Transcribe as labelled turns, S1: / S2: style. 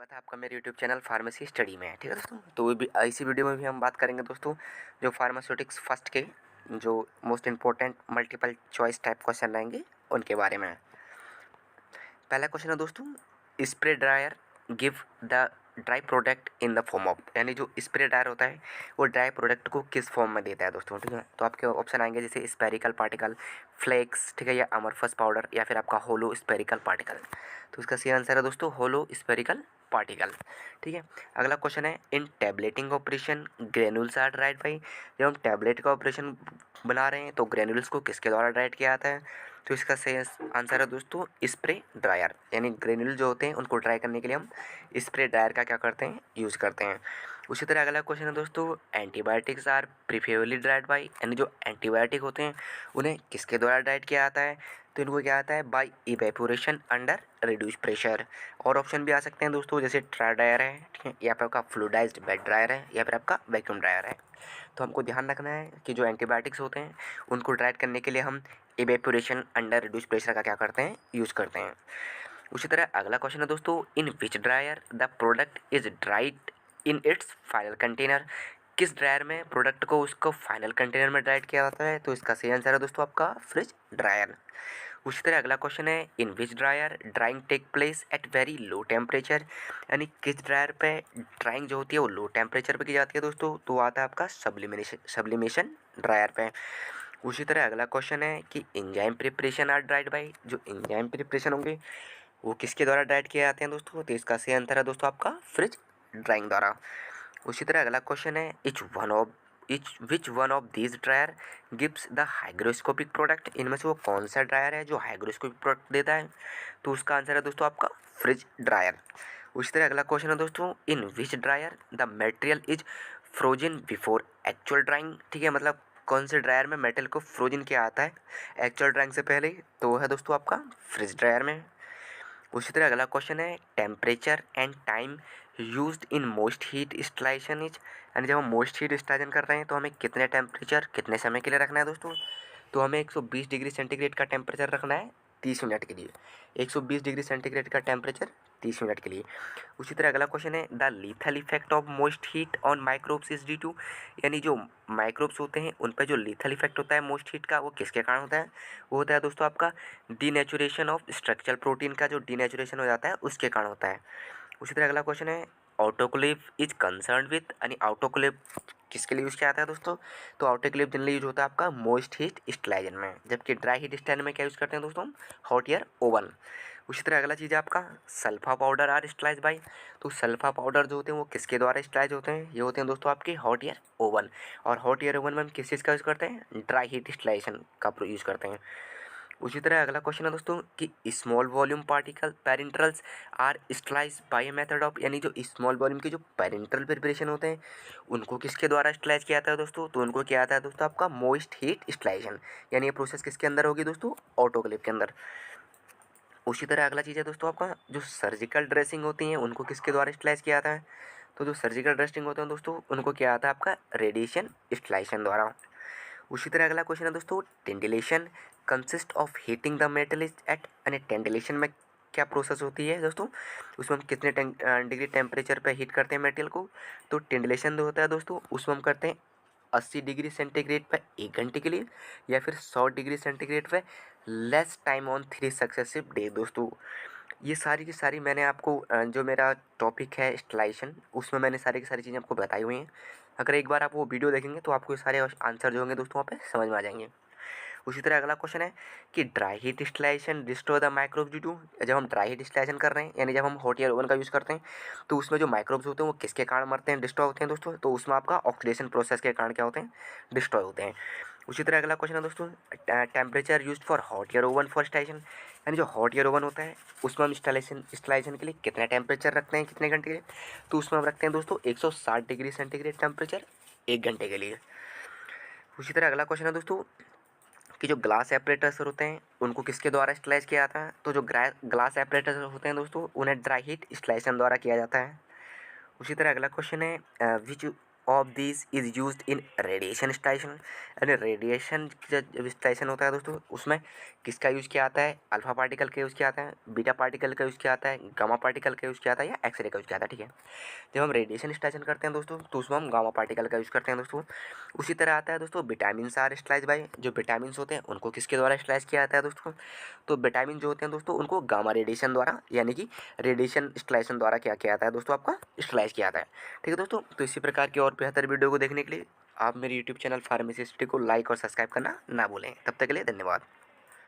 S1: स्वागत है आपका मेरे यूट्यूब चैनल फार्मेसी स्टडी में। ठीक है दोस्तों, तो इसी वीडियो में भी हम बात करेंगे दोस्तों जो फार्मास्यूटिक्स फर्स्ट के जो most important multiple choice type question रहेंगे उनके बारे में। पहला क्वेश्चन है दोस्तों, spray dryer give the dry product in the form of, यानी जो स्प्रे ड्रायर होता है वो ड्राई प्रोडक्ट को किस फॉर्म में देता है दोस्तों। ठीक है, तो आपके ऑप्शन आएंगे जैसे स्पेरिकल पार्टिकल, फ्लेक्स, ठीक है, या अमरफस पाउडर, या फिर आपका होलो स्पेरिकल पार्टिकल। तो इसका सही आंसर है दोस्तों होलो स्पेरिकल पार्टिकल। ठीक है, अगला क्वेश्चन है, in tableting operation granules are dried by, जब हम टैबलेट का ऑपरेशन बना रहे हैं तो ग्रेनुल्स को किसके द्वारा ड्राइड किया जाता है। तो इसका सही आंसर है दोस्तों स्प्रे ड्रायर, यानी ग्रेनुल जो होते हैं उनको ड्राई करने के लिए हम स्प्रे ड्रायर का क्या करते हैं, यूज़ करते हैं। उसी तरह अगला क्वेश्चन है दोस्तों, antibiotics are preferably dried by, यानी जो एंटीबायोटिक होते हैं उन्हें किसके द्वारा ड्राइड किया जाता है। तो इनको क्या आता है, by evaporation under reduce pressure. और ऑप्शन भी आ सकते हैं दोस्तों, जैसे ट्राई ड्रायर है, ठीक है, या फिर आपका फ्लूइडाइज्ड बेड ड्रायर है, या फिर आपका वैक्यूम ड्रायर है। तो हमको ध्यान रखना है कि जो एंटीबायोटिक्स होते हैं उनको ड्राइड करने के लिए हम इवेपोरेशन अंडर रिड्यूस प्रेशर का क्या करते हैं, यूज़ करते हैं। उसी तरह अगला क्वेश्चन है दोस्तों, in which dryer the product is dried in its final container, किस ड्रायर में प्रोडक्ट को उसको फाइनल कंटेनर में ड्राइड किया जाता है। तो इसका सही आंसर है दोस्तों आपका फ्रिज ड्रायर। उसी तरह अगला क्वेश्चन है, in which dryer drying take place at very low temperature, यानी किस ड्रायर पे ड्राइंग जो होती है वो लो टेम्परेचर पे की जाती है दोस्तों। तो आता है आपका सब्लिमेशन ड्रायर पे। उसी तरह अगला क्वेश्चन है कि enzyme preparation are dried by, जो इंजाइम प्रिपरेशन होंगे वो किसके द्वारा ड्राइड किए जाते हैं दोस्तों। तो इसका सही आंसर है दोस्तों आपका फ्रिज ड्राइंग द्वारा। उसी तरह अगला क्वेश्चन है, which one of these dryer gives the hygroscopic product, इनमें से वो कौन सा ड्रायर है जो हाइग्रोस्कोपिक प्रोडक्ट देता है। तो उसका आंसर है दोस्तों आपका फ्रिज ड्रायर। उसी तरह अगला क्वेश्चन है दोस्तों, in which dryer the material is frozen before actual drying, ठीक है, मतलब कौन से ड्रायर में मेटल को फ्रोजन किया आता है एक्चुअल ड्राइंग से पहले। तो वो है दोस्तों आपका फ्रिज ड्रायर में। उसी तरह अगला क्वेश्चन है, temperature and time used in most heat installation is, यानी जब हम मोस्ट हीट इंस्टॉलेशन कर रहे हैं तो हमें कितने टेम्परेचर कितने समय के लिए रखना है दोस्तों। तो हमें 120 डिग्री सेंटीग्रेड का टेम्परेचर रखना है 30 मिनट के लिए। 120 डिग्री सेंटीग्रेड का टेम्परेचर 30 मिनट के लिए। उसी तरह अगला क्वेश्चन है, the lethal effect of moist heat on microbes is due to, यानी जो माइक्रोब्स होते हैं उन पर जो लीथल इफेक्ट होता है मोस्ट हीट का वो किसके कारण होता है। वो होता है दोस्तों आपका डीनेचुरेशन ऑफ स्ट्रक्चरल प्रोटीन का जो डीनेचुरेशन हो जाता है उसके कारण होता है। उसी तरह अगला क्वेश्चन है, ऑटोक्लेव इज कंसर्न विथ, यानी ऑटोक्लेव किसके लिए यूज़ किया जाता है दोस्तों। तो ऑटोक्लेव जनरली यूज होता है आपका मोस्ट हीट स्टलाइजन में, जबकि ड्राई हीट स्टलाइजन में क्या यूज़ करते हैं दोस्तों हम, हॉट एयर ओवन। उसी तरह अगला चीज़ है आपका sulpha powder are sterilise by, तो सल्फा पाउडर जो होते हैं वो किसके द्वारा स्टलाइज होते हैं, ये होते हैं दोस्तों आपके हॉट एयर ओवन। और हॉट एयर ओवन में हम किस चीज़ का यूज़ करते हैं, ड्राई हीट स्टलाइजेशन का यूज़ करते हैं। उसी तरह अगला क्वेश्चन है दोस्तों कि small volume particle parenterals are sterilise by method of, यानी जो स्मॉल वॉल्यूम के जो पेरेंट्रल प्रिपरेशन होते हैं उनको किसके द्वारा स्टलाइज किया जाता है दोस्तों। तो उनको किया जाता है दोस्तों आपका मोस्ट हीट स्टलाइजेशन, यानी ये प्रोसेस किसके अंदर होगी दोस्तों, ऑटोक्लेव के अंदर। उसी तरह अगला चीज़ है दोस्तों आपका जो सर्जिकल ड्रेसिंग होती हैं उनको किसके द्वारा स्टलाइज किया जाता है। तो जो सर्जिकल ड्रेसिंग होते हैं दोस्तों उनको किया जाता है आपका रेडिएशन स्टलाइजेशन द्वारा। उसी तरह अगला क्वेश्चन है दोस्तों, tyndallization consist of heating the metal is at, यानी टेंडिलेशन में क्या प्रोसेस होती है दोस्तों, उसमें हम कितने डिग्री टेम्परेचर पे हीट करते हैं मेटेरियल को। तो टेंडिलेशन जो होता है दोस्तों उसमें हम करते हैं 80 डिग्री सेंटीग्रेड पे 1 घंटे के लिए, या फिर 100 डिग्री सेंटीग्रेड पे less time on 3 successive day दोस्तों। ये सारी की सारी मैंने आपको जो मेरा टॉपिक है स्टलाइजेशन उसमें मैंने सारी की सारी चीज़ें आपको बताई हुई हैं। अगर एक बार आप वो वीडियो देखेंगे तो आपको ये सारे आंसर जो होंगे दोस्तों वहाँ पे समझ में आ जाएंगे। उसी तरह अगला क्वेश्चन है कि dry heat distillation destroy the microbes due to, जब हम ड्राई हीट डिस्टिलेशन कर रहे हैं यानी जब हम हॉट एयर ओवन का यूज़ करते हैं तो उसमें जो माइक्रोब्स होते हैं वो किसके कारण मरते हैं, डिस्ट्रॉय होते हैं दोस्तों। तो उसमें आपका ऑक्सीडेशन प्रोसेस के कारण क्या होते हैं, डिस्ट्रॉय होते हैं। उसी तरह अगला क्वेश्चन है दोस्तों, temperature used for hot air oven for sterilization, यानी जो हॉट एयर ओवन होता है उसमें हम इंस्टॉलेशन के लिए कितना टेम्परेचर रखते हैं कितने घंटे के लिए। तो उसमें हम रखते हैं दोस्तों 160 डिग्री सेंटीग्रेड टेम्परेचर 1 घंटे के लिए। उसी तरह अगला क्वेश्चन है दोस्तों कि जो ग्लास एपरेटर्स होते हैं उनको किसके द्वारा स्टलाइज किया जाता है। तो जो ग्लास एपरेटर्स होते हैं दोस्तों उन्हें ड्राई हीट स्टलाइजेशन द्वारा किया जाता है। उसी तरह अगला क्वेश्चन है, which of this is used in radiation station, यानी रेडिएशन जब स्टेशन होता है दोस्तों उसमें किसका यूज़ किया आता है, अल्फा पार्टिकल का यूज़ किया आता है, बीटा पार्टिकल का यूज़ किया आता है, गामा पार्टिकल का यूज़ किया आता है या एक्सरे का यूज़ किया आता है। ठीक है, जब हम रेडिएशन स्टेशन करते हैं दोस्तों तो उसमें हम गामा पार्टिकल का यूज़ करते हैं दोस्तों। उसी तरह आता है दोस्तों विटामिन आर स्लाइज बाय, जो विटामिन होते हैं उनको किसके द्वारा स्लाइज किया जाता है दोस्तों, तो विटामिन जो होते हैं दोस्तों उनको गामा रेडिएशन द्वारा यानी कि रेडिएशन स्लाइशन द्वारा क्या किया जाता है दोस्तों, आपका स्लाइज किया जाता है। ठीक है दोस्तों, तो इसी प्रकार की और बेहतर वीडियो को देखने के लिए आप मेरे यूट्यूब चैनल फार्मेसी स्टडी को लाइक और सब्सक्राइब करना ना भूलें। तब तक के लिए धन्यवाद।